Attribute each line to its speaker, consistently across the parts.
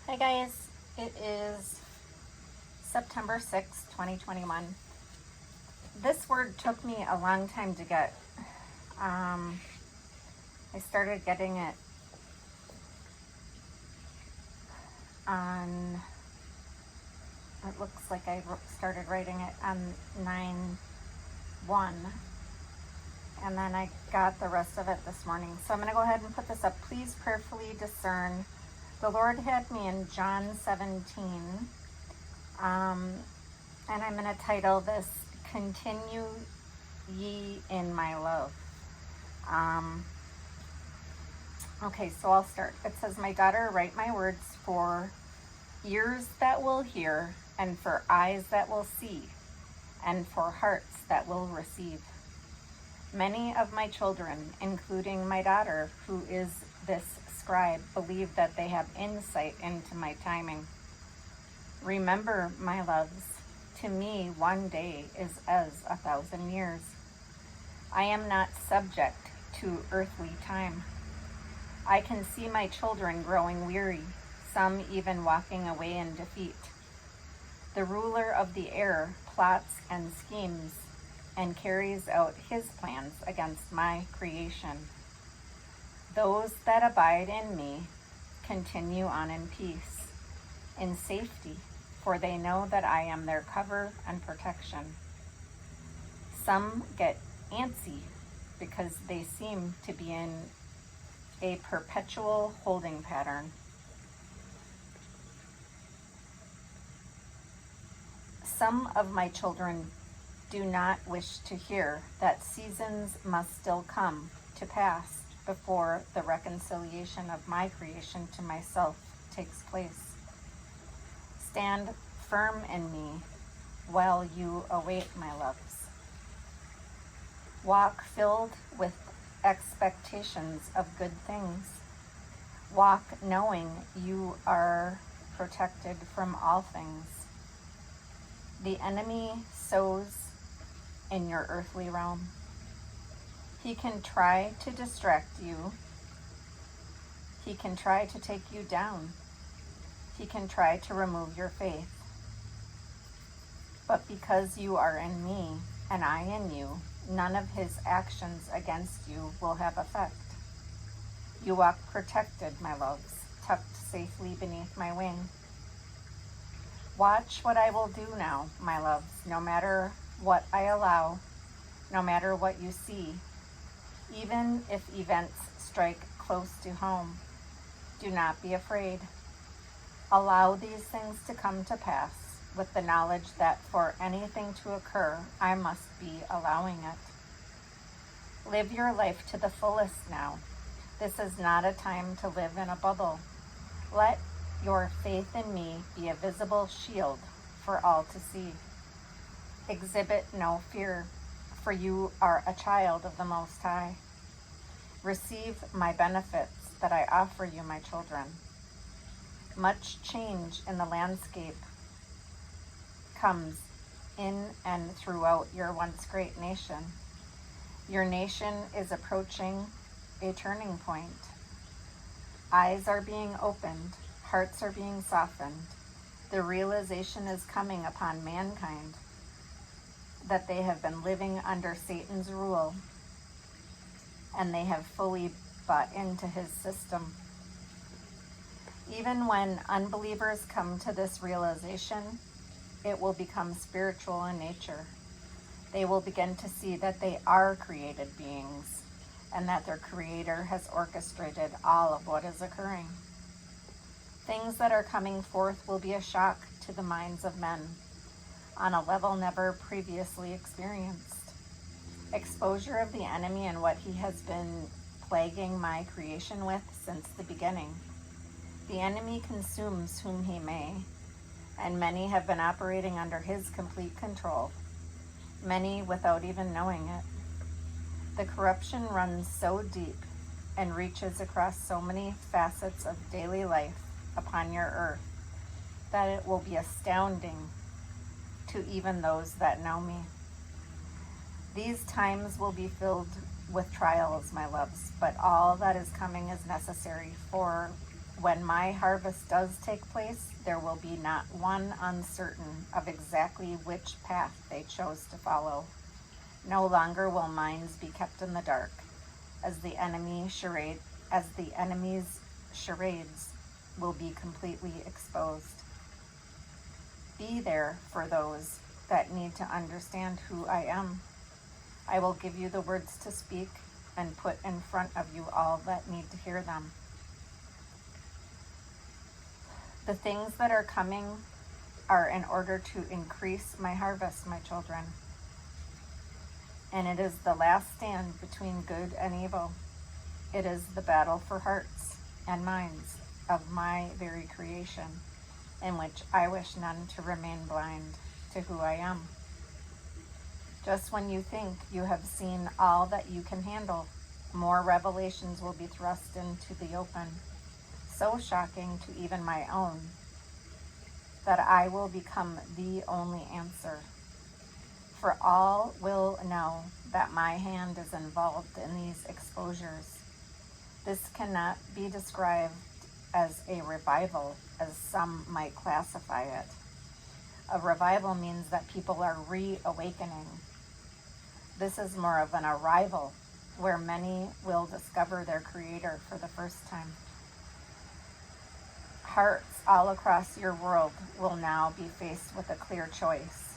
Speaker 1: Hi guys, it is September 6th, 2021. This word took me a long time to get. I started getting it on, it looks like I started writing it on 9/1, and then I got the rest of it this morning. So I'm going to go ahead and put this up. Please prayerfully discern. The Lord had me in John 17, and I'm going to title this, Continue Ye in My Love. Okay, so I'll start. It says, My daughter, write my words for ears that will hear, and for eyes that will see, and for hearts that will receive. Many of my children, including my daughter, who is this scribe, believe that they have insight into my timing. Remember, my loves, to me 1 day is as 1,000 years. I am not subject to earthly time. I can see my children growing weary, some even walking away in defeat. The ruler of the air plots and schemes and carries out his plans against my creation. Those that abide in me continue on in peace, in safety, for they know that I am their cover and protection. Some get antsy because they seem to be in a perpetual holding pattern. Some of my children do not wish to hear that seasons must still come to pass before the reconciliation of my creation to myself takes place. Stand firm in me while you await my loves. Walk filled with expectations of good things. Walk knowing you are protected from all things. The enemy sows in your earthly realm. He can try to distract you. He can try to take you down. He can try to remove your faith. But because you are in me and I in you, none of his actions against you will have effect. You walk protected, my loves, tucked safely beneath my wing. Watch what I will do now, my loves, no matter what I allow, no matter what you see, even if events strike close to home. Do not be afraid. Allow these things to come to pass with the knowledge that for anything to occur, I must be allowing it. Live your life to the fullest now. This is not a time to live in a bubble. Let your faith in me be a visible shield for all to see. Exhibit no fear, for you are a child of the Most High. Receive my benefits that I offer you, my children. Much change in the landscape comes in and throughout your once great nation. Your nation is approaching a turning point. Eyes are being opened, hearts are being softened. The realization is coming upon mankind that they have been living under Satan's rule, and they have fully bought into his system. Even when unbelievers come to this realization, it will become spiritual in nature. They will begin to see that they are created beings and that their Creator has orchestrated all of what is occurring. Things that are coming forth will be a shock to the minds of men on a level never previously experienced. Exposure of the enemy and what he has been plaguing my creation with since the beginning. The enemy consumes whom he may, and many have been operating under his complete control, many without even knowing it. The corruption runs so deep and reaches across so many facets of daily life upon your earth that it will be astounding to even those that know me. These times will be filled with trials, my loves, but all that is coming is necessary for When my harvest does take place, there will be not one uncertain of exactly which path they chose to follow. No longer will minds be kept in the dark, as the enemy's charades will be completely exposed. Be there for those that need to understand who I am. I will give you the words to speak and put in front of you all that need to hear them. The things that are coming are in order to increase my harvest, my children. And it is the last stand between good and evil. It is the battle for hearts and minds of my very creation, in which I wish none to remain blind to who I am. Just when you think you have seen all that you can handle, more revelations will be thrust into the open, so shocking to even my own, that I will become the only answer. For all will know that my hand is involved in these exposures. This cannot be described as a revival, as some might classify it. A revival means that people are reawakening. This is more of an arrival, where many will discover their Creator for the first time. Hearts all across your world will now be faced with a clear choice.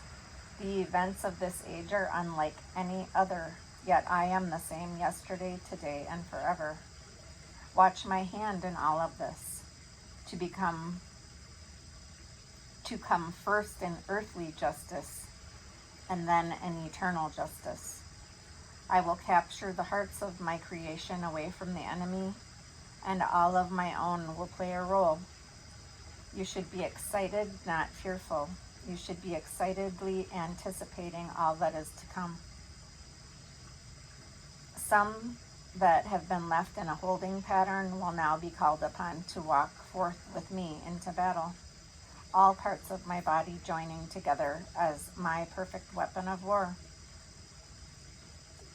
Speaker 1: The events of this age are unlike any other, yet I am the same yesterday, today, and forever. Watch my hand in all of this, to come first in earthly justice, and then in eternal justice. I will capture the hearts of my creation away from the enemy, and all of my own will play a role. You should be excited, not fearful. You should be excitedly anticipating all that is to come. Some that have been left in a holding pattern will now be called upon to walk forth with me into battle. All parts of my body joining together as my perfect weapon of war.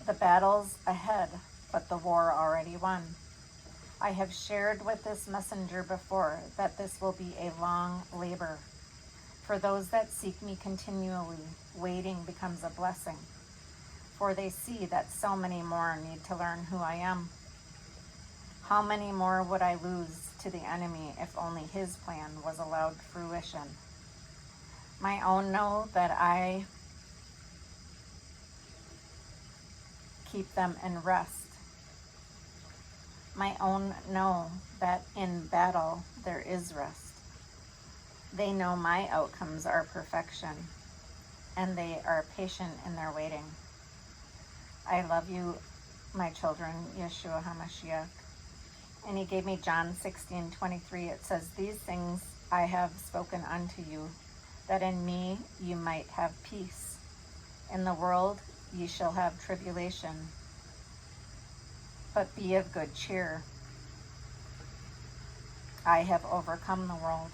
Speaker 1: The battle's ahead, but the war already won. I have shared with this messenger before that this will be a long labor. For those that seek me continually, waiting becomes a blessing, for they see that so many more need to learn who I am. How many more would I lose to the enemy if only his plan was allowed fruition? My own know that I keep them in rest. My own know that in battle there is rest. They know my outcomes are perfection, and they are patient in their waiting. I love you, my children, Yeshua HaMashiach. And he gave me John 16:23. It says, "These things I have spoken unto you, that in me you might have peace. In the world ye shall have tribulation, but be of good cheer. I have overcome the world."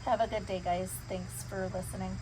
Speaker 1: Have a good day, guys. Thanks for listening.